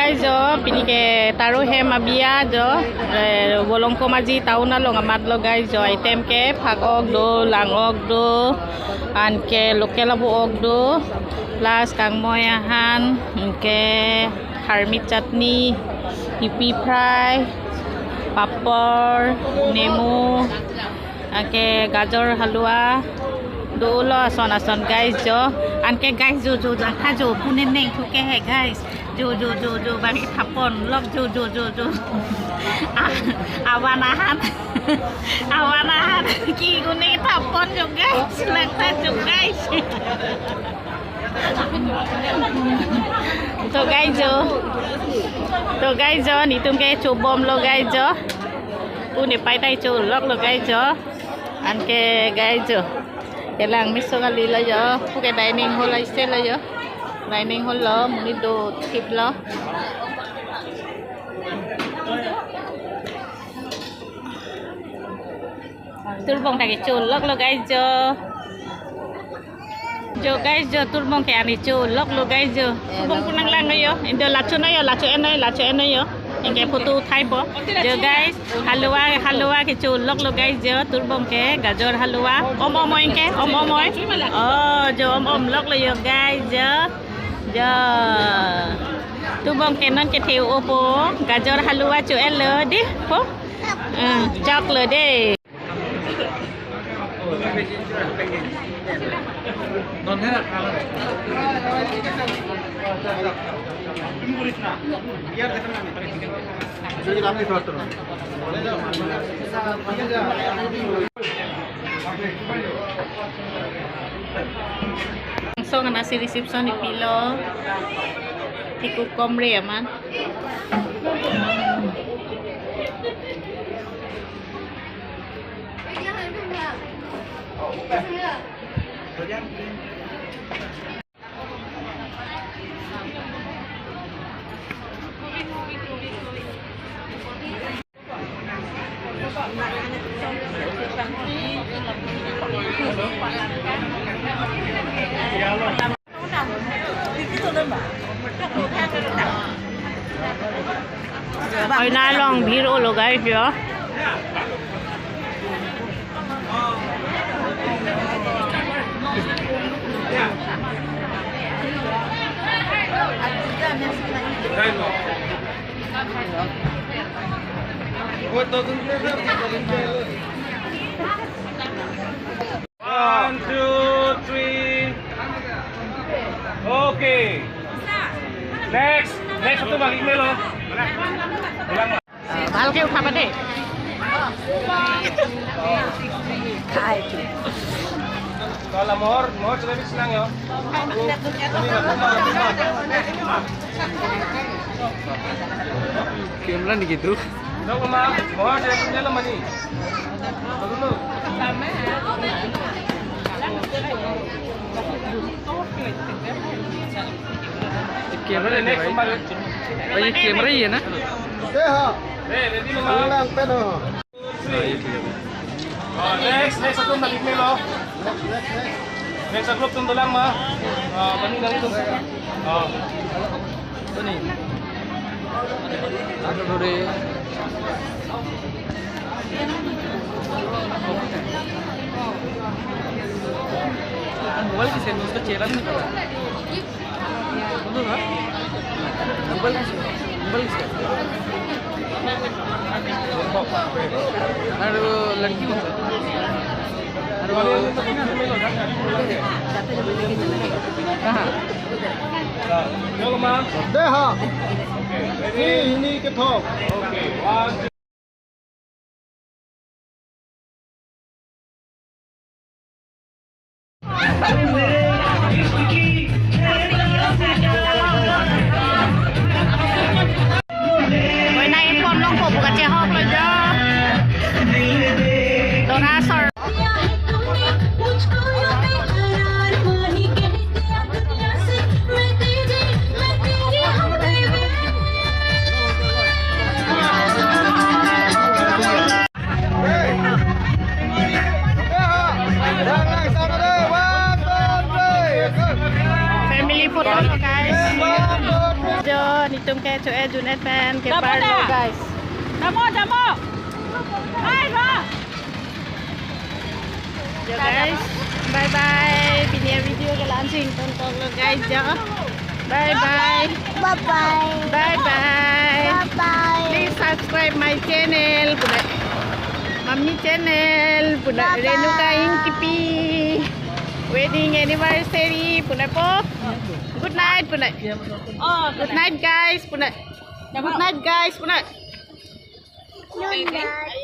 guys jo pini ke taru he mabia jo bolong ko maji tauna lo ngamat lo guys jo item ke phak ok do lang ok do an ke lokel abu ok do plus kang moy ahan ke harmit chutney hippie fry papor nemu ke gajor halwa do lo son guys jo an ke guys jo kha jo punen neng thu ke he guys jo bagi thapon lok jo awanahan ki gune thapon jo guys lagta jo guys to guys jo ni tum ke chu bom lo guys jo uni pai tai chu lok lo guys jo an ke guys jo kelang miso kali lo jo pu ke dining hall ai se lo jo dining hall lo muni do tip lo turbong ta ke chu lok lo guys jo guys jo turbong ke ani chu lok lo guys jo turbong punang lang yo indo lachu en yo engke foto thai bo jo guys halwa ke chu lok lo guys jo turbong ke gajor halwa om engke om oh jo om lok lo yo guys jo turbong ke non ke theu opo gajor halwa chu el lo di po chok lo de non thế là langsung nasi reception di pilo tiku komre ya man Hồi nay long biro lo guys yo One, two, three. Okay. Next satu bagi melo. Ulang. ভালকে উঠাবা দেই Kalau mohor lebih senang ya. Kamera nih gitu. Dong mama, mohor saya punya lemah nih. Dulu. Kamera next kembali. Oh ये camera ही है ना? Ready mama. Next satu balik melo. Next sa group tundo lang ma. Bani lang ito. Ini. Ano dore? Mobile किसे उसका चेहरा नहीं पता बोलो ना मोबाइल किसे अरे वो लड़की कौन सा अरे वो कहाँ Yo ma. Đây hả? Ready? Ini cái thòng. Okay. 1 2 Bữa nay em con long phục của trẻ hộp rồi chứ đồ ra sờ family photo guys jo nitum ke cho Junet fan ke par lo guys. Jamo. Hai ro. Yo guys. Bye bye. Video ke launching tonton lo guys jo. Bye bye. Please subscribe my channel. Mami channel. Renuka Inkipi. Wedding anniversary. Good night. Good night guys. Good night guys.